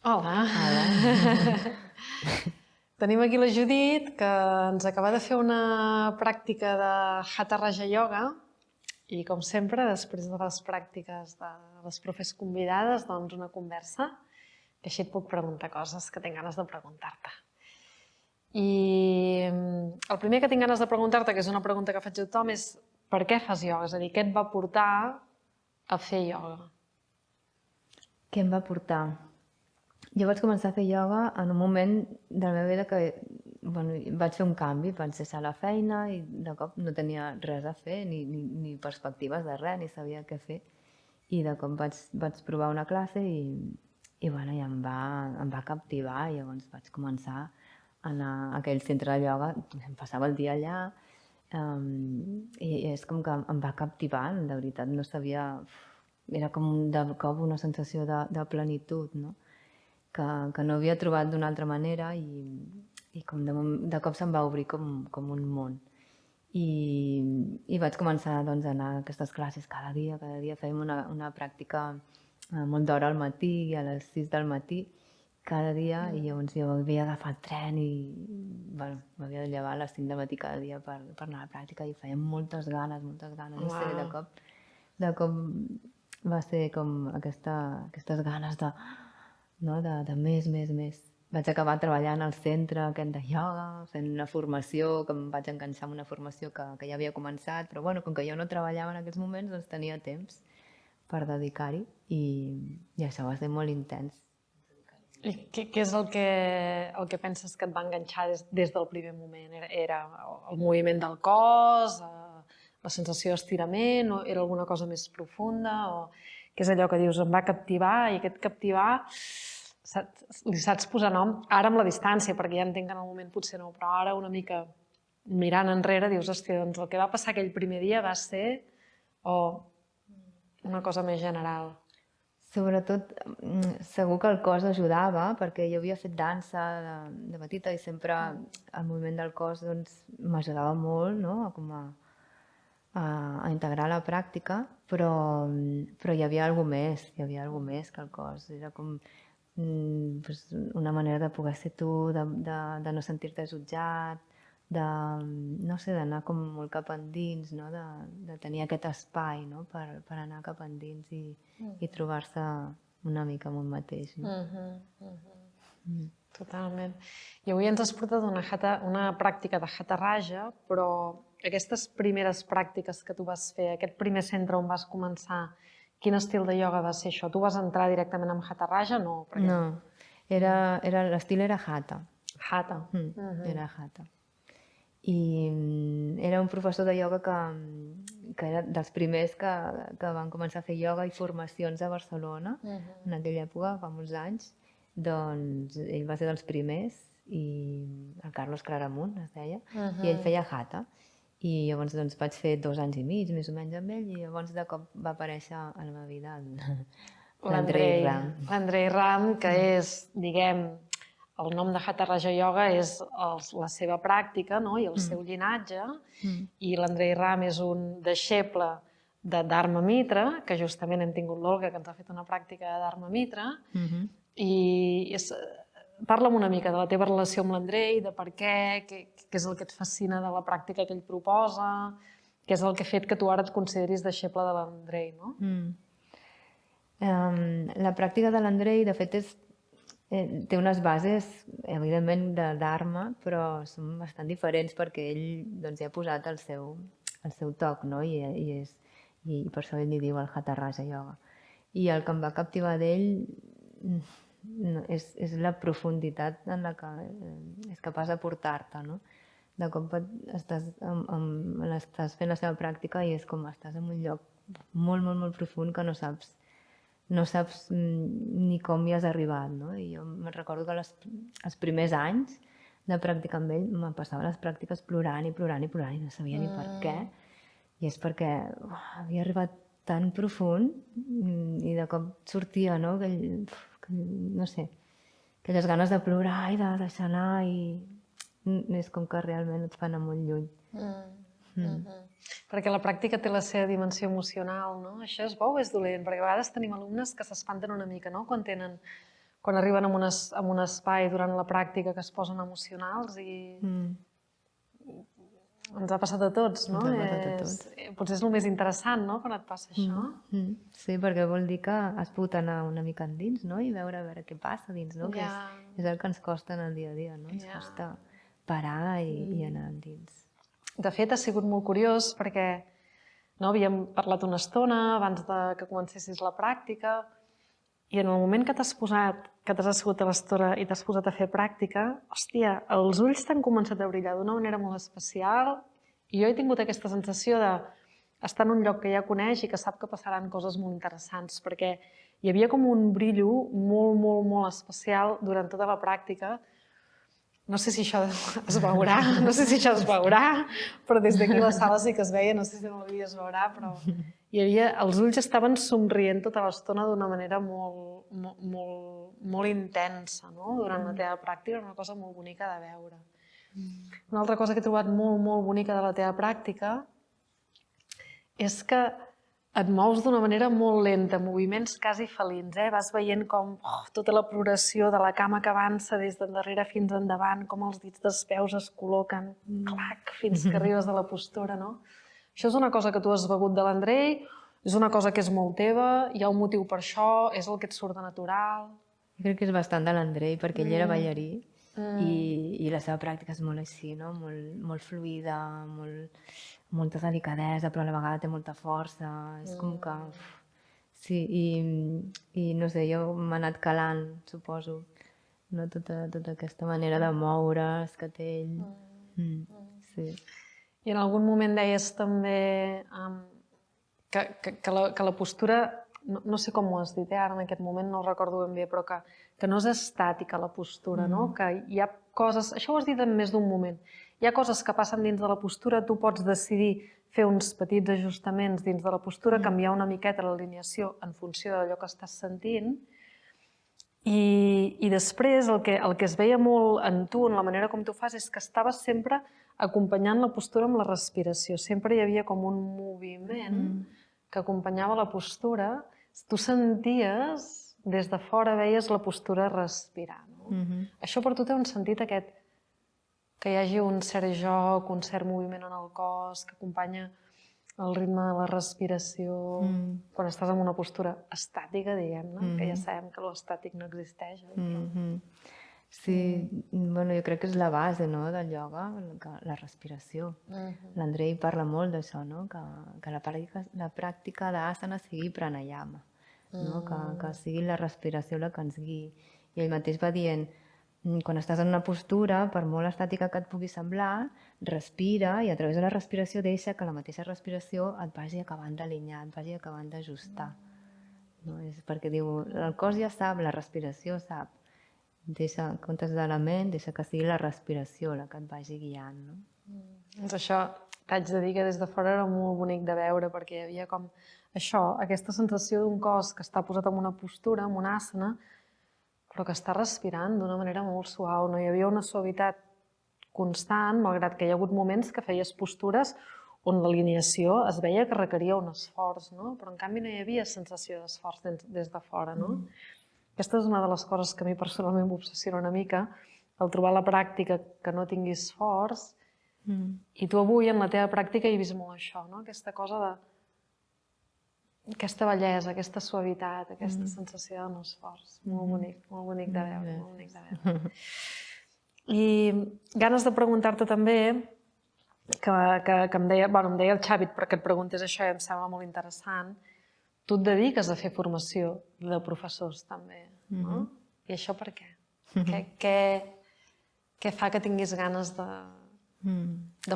Hola! Hola. Tenim aquí la Judit, que ens acaba de fer una pràctica de Hatha Raja Yoga i, com sempre, després de les pràctiques de les profes convidades, doncs una conversa, que així et puc preguntar coses que tinc ganes de preguntar-te. I el primer que tinc ganes de preguntar-te, que és una pregunta que faig a tothom, és per què fas ioga? És a dir, què et va portar a fer ioga? Què em va portar? Jo vaig començar a fer ioga en un moment de la meva vida que vaig fer un canvi, vaig deixar la feina i de cop no tenia res a fer, ni perspectives de res, ni sabia què fer. I de cop vaig provar una classe i em va captivar i llavors vaig començar a anar a aquell centre de ioga, em passava el dia allà i és com que em va captivar, de veritat, no sabia... Era com de cop una sensació de plenitud, no? Que no havia trobat d'una altra manera i com de cop se'm va obrir com un món. I vaig començar doncs, a anar a aquestes classes cada dia fèiem una pràctica molt d'hora al matí i a les 6 del matí cada dia i llavors jo havia d'agafar el tren i m'havia de llevar a les 5 del matí cada dia per anar a la pràctica i feia moltes ganes, no sé, de cop va ser com aquestes ganes de, no? de més. Vaig acabar treballant al centre aquest de ioga, fent una formació, que em vaig enganxar amb una formació que ja havia començat, però bueno, com que jo no treballava en aquells moments, doncs tenia temps per dedicar-hi i això va ser molt intens. I què és el que penses que et va enganxar des del primer moment? Era el moviment del cos, la sensació d'estirament, o era alguna cosa més profunda? O què és allò que dius, em va captivar, i aquest captivar li saps posar nom ara amb la distància, perquè ja entenc que en el moment potser no, però ara una mica mirant enrere dius, hòstia, doncs el que va passar aquell primer dia va ser o una cosa més general. Sobretot, segur que el cos ajudava, perquè jo havia fet dansa de petita i sempre el moviment del cos doncs, m'ajudava molt, no? A integrar la pràctica, però hi havia alguna cosa més que el cos. Era com una manera de poder ser tu, de no sentir-te jutjat, no sé, d'anar com molt cap endins, no? de tenir aquest espai, no? per anar cap endins i trobar-se una mica amb un mateix. No? Totalment. I avui ens has portat una pràctica de Hatha Raja, però aquestes primeres pràctiques que tu vas fer, aquest primer centre on vas començar, quin estil de ioga va ser això? Tu vas entrar directament amb Hatha Raja? No. No, l'estil era Hatha. Hatha. Era Hatha. I era un professor de ioga que era dels primers que van començar a fer ioga i formacions a Barcelona, en aquella època, fa molts anys. Doncs ell va ser dels primers, i el Carlos Claramunt es deia, i ell feia Hatha. I llavors doncs, vaig fer 2 anys i mig, més o menys, amb ell, i llavors de cop va aparèixer a la meva vida l'Andrei Ram. L'Andrei Ram, que és, diguem, el nom de Hatha Raja Yoga és la seva pràctica, no? I el seu llinatge, i l'Andrei Ram és un deixeble de Dharma Mitra, que justament hem tingut l'Olga, que ens ha fet una pràctica de Dharma Mitra, i parla'm una mica de la teva relació amb l'Andrei, de per què és el que et fascina de la pràctica que ell proposa, què és el que ha fet que tu ara et consideris deixeble de l'Andrei, no? La pràctica de l'Andrei, de fet, té unes bases, evidentment, de Dharma, però són bastant diferents perquè ell doncs, hi ha posat el seu toc, no? I per això ell li diu el Hatha Raja Yoga. I el que em va captivar d'ell és la profunditat en la que és capaç de portar-te, no? De cop estàs fent la seva pràctica i és com estàs en un lloc molt, molt, molt profund que no saps ni com hi has arribat, no? I jo me'n recordo que els primers anys de pràctica amb ell me passava les pràctiques plorant i no sabia ni per què. I és perquè havia arribat tan profund i de cop sortia, no? No sé, aquelles ganes de plorar i de deixar anar i és com que realment et fa anar molt lluny. Perquè la pràctica té la seva dimensió emocional, no? Això és bo o és dolent? Perquè a vegades tenim alumnes que s'espanten una mica, no? Quan quan arriben a un espai durant la pràctica que es posen emocionals i ens ha passat a tots, no? Ens ha passat a tots. Potser és el més interessant, no?, quan et passa això. Sí, perquè vol dir que has pogut anar una mica endins, no? I veure a veure què passa dins, no? Que és el que ens costa en el dia a dia, no? Ens costa parar i anar endins. De fet, ha sigut molt curiós perquè havíem parlat una estona abans que comencessis la pràctica i en el moment que t'has assegut a l'estora i t'has posat a fer pràctica, hòstia, els ulls t'han començat a brillar d'una manera molt especial i jo he tingut aquesta sensació d'estar en un lloc que ja coneix i que sap que passaran coses molt interessants, perquè hi havia com un brillo molt, molt, molt especial durant tota la pràctica. No sé si això es veurà, però des d'aquí la sala sí que es veia, no sé si en el vídeo es veurà, però els ulls estaven somrient tota l'estona d'una manera molt, molt, molt intensa, no? Durant la teva pràctica, era una cosa molt bonica de veure. Una altra cosa que he trobat molt, molt bonica de la teva pràctica és que et mous d'una manera molt lenta, moviments quasi felins, vas veient com tota la progressió de la cama que avança des d'endarrere fins endavant, com els dits dels peus es col·loquen, clac, fins que arribes a la postura, no? Això és una cosa que tu has begut de l'Andrei, és una cosa que és molt teva, hi ha un motiu per això, és el que et surt de natural? Jo crec que és bastant de l'Andrei, perquè ell era ballarí i la seva pràctica és molt així, no? Molt fluida, molta delicadesa, però a la vegada té molta força, és com que... Sí, i no sé, jo m'ha anat calant, suposo, no? Tota aquesta manera de moure's que té ell. Sí. I en algun moment deies també que la postura, no sé com ho has dit, ara en aquest moment no ho recordo ben bé, però que no és estàtica la postura, no? Que hi ha coses, això ho has dit en més d'un moment, hi ha coses que passen dins de la postura, tu pots decidir fer uns petits ajustaments dins de la postura, canviar una miqueta l'alineació en funció d'allò que estàs sentint, i després el que es veia molt en tu, en la manera com tu fas, és que estaves sempre acompanyant la postura amb la respiració. Sempre hi havia com un moviment que acompanyava la postura. Tu senties, des de fora veies la postura respirar. Això per tu té un sentit aquest, que hi hagi un cert joc, un cert moviment en el cos, que acompanya el ritme de la respiració, quan estàs en una postura estàtica, diguem-ne, que ja sabem que l'estàtic no existeix. Sí, jo crec que és la base del ioga, la respiració. L'Andrei parla molt d'això, que la pràctica d'asana sigui pranayama, que sigui la respiració la que ens guiï. I ell mateix va dient, quan estàs en una postura, per molt estàtica que et pugui semblar, respira i a través de la respiració deixa que la mateixa respiració et vagi acabant d'alinear, et vagi acabant d'ajustar. És perquè diu, el cos ja sap, la respiració sap. Deixa, en comptes de la ment, deixa que sigui la respiració la que et vagi guiant. Doncs això, t'haig de dir que des de fora era molt bonic de veure, perquè hi havia com això, aquesta sensació d'un cos que està posat en una postura, en una asana, però que està respirant d'una manera molt suau. No hi havia una suavitat constant, malgrat que hi ha hagut moments que feies postures on l'alineació es veia que requeria un esforç, però en canvi no hi havia sensació d'esforç des de fora. Aquesta és una de les coses que a mi personalment m'obsessiona una mica, el trobar la pràctica que no tingui esforç, i tu avui en la teva pràctica hi he vist molt això, aquesta cosa de aquesta bellesa, aquesta suavitat, aquesta sensació de no esforç. Molt bonic de veure, molt bonic de veure. I ganes de preguntar-te també, que em deia el Xavi perquè et preguntés això i em sembla molt interessant, tu et dediques a fer formació de professors també, no? I això per què? Què fa que tinguis ganes de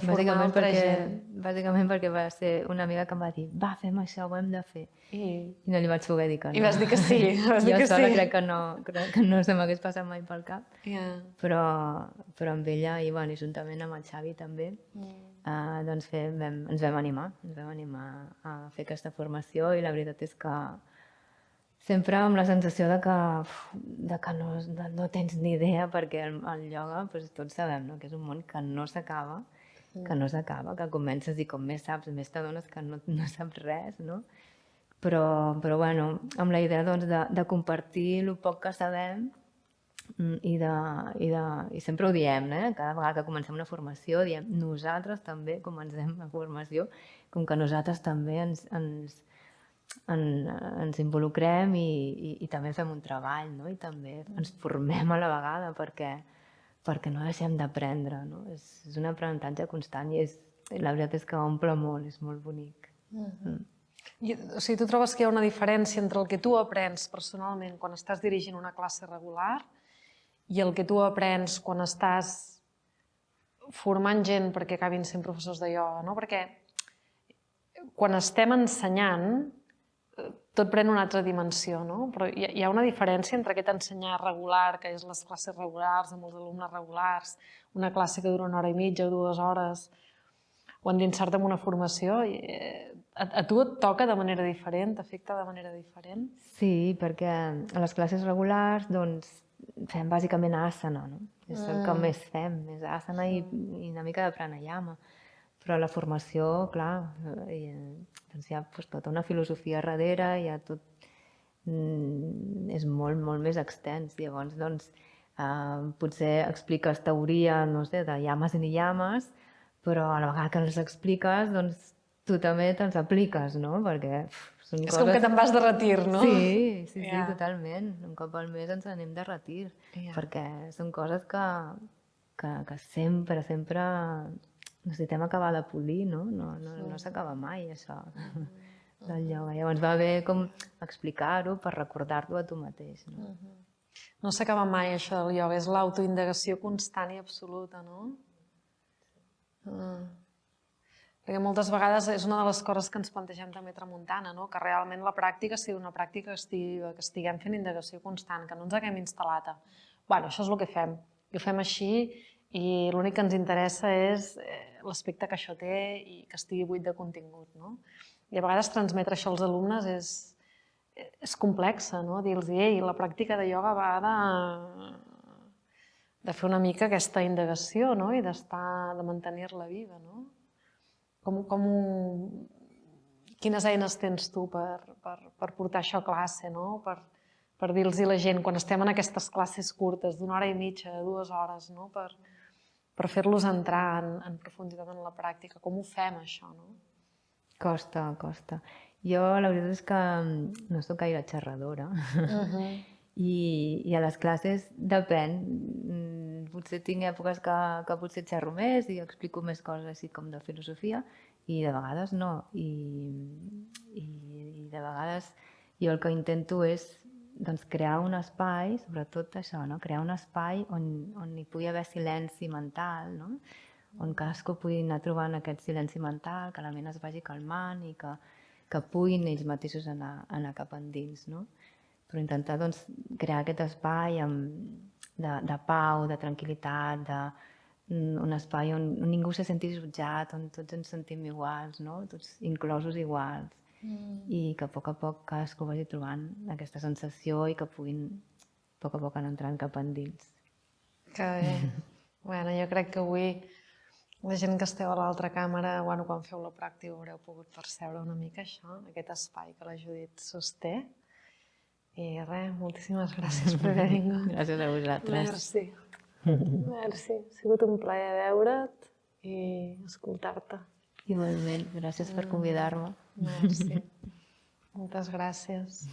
formar altra gent? Bàsicament perquè va ser una amiga que em va dir va, fem això, ho hem de fer. I no li vaig poder dir que no. I vas dir que sí. Jo sola crec que no se m'hagués passat mai pel cap. Però amb ella i juntament amb el Xavi també ens vam animar a fer aquesta formació i la veritat és que sempre amb la sensació de que no tens ni idea perquè el ioga tots sabem que és un món que no s'acaba, que comences i com més saps més t'adones que no saps res, no? Però bueno, amb la idea doncs, de compartir el poc que sabem i sempre ho diem, cada vegada que comencem una formació, diem nosaltres també comencem la formació, com que nosaltres també ens involucrem i també fem un treball, no? I també ens formem a la vegada perquè no deixem d'aprendre, no? És un aprenentatge constant i la veritat és que omple molt, és molt bonic. O sigui, tu trobes que hi ha una diferència entre el que tu aprens personalment quan estàs dirigint una classe regular i el que tu aprens quan estàs formant gent perquè acabin sent professors de ioga, no? Perquè quan estem ensenyant tot pren una altra dimensió, no? Però hi ha una diferència entre aquest ensenyar regular, que és les classes regulars, amb els alumnes regulars, una classe que dura 1 hora i mitja o 2 hores, o endinsar-te en una formació. A tu et toca de manera diferent, t'afecta de manera diferent? Sí, perquè a les classes regulars doncs, fem bàsicament asana, no? És el que més fem, més asana i una mica de pranayama. Però a la formació, clar, doncs hi ha tota una filosofia darrere, hi ha tot... és molt, molt més extens. Llavors, doncs, potser expliques teoria, no sé, de yamas i niyamas, però a la vegada que les expliques, doncs, tu també te'ls apliques, no? Perquè són coses... És com que te'n vas de retir, no? Sí, totalment. Un cop al mes ens anem de retir, perquè són coses que sempre necessitem acabar de polir, no? No s'acaba mai, això, del ioga. Llavors va bé com explicar-ho per recordar-ho a tu mateix, no? No s'acaba mai, això del ioga. És l'autoindagació constant i absoluta, no? Perquè moltes vegades és una de les coses que ens plantegem també tramuntana, no? Que realment la pràctica sigui una pràctica que estiguem fent indagació constant, que no ens haguem instal·lat a... Bueno, això és el que fem, i ho fem així, i l'únic que ens interessa és l'aspecte que això té i que estigui buit de contingut, no? I a vegades transmetre això als alumnes és complexa, no? Dir-los, ei, la pràctica de ioga va de fer una mica aquesta indagació, no? I de mantenir-la viva, no? Quines eines tens tu per portar això a classe, no? Per dir-los a la gent, quan estem en aquestes classes curtes d'1 hora i mitja, 2 hores, no? Per fer-los entrar en profunditat en la pràctica. Com ho fem, això, no? Costa. Jo la veritat és que no soc gaire xerradora i a les classes depèn. Potser tinc èpoques que potser xerro més i explico més coses així com de filosofia i de vegades no. I de vegades jo el que intento és crear un espai, sobretot això, crear un espai on hi pugui haver silenci mental, on cadascú pugui anar trobant aquest silenci mental, que la ment es vagi calmant i que puguin ells mateixos anar cap endins. Però intentar crear aquest espai de pau, de tranquil·litat, un espai on ningú se senti jutjat, on tots ens sentim iguals, tots inclosos iguals, i que a poc cadascú vagi trobant aquesta sensació i que puguin a poc anar entrant cap endins. Que bé. Bueno, jo crec que avui la gent que esteu a l'altra càmera, quan feu la pràctica haureu pogut percebre una mica això, aquest espai que la Judit sosté. I res, moltíssimes gràcies per haver vingut. Gràcies a vosaltres. Merci. Merci. Ha sigut un plaer veure't i escoltar-te. Igualment, gràcies per convidar-me. Merci. Moltes gràcies.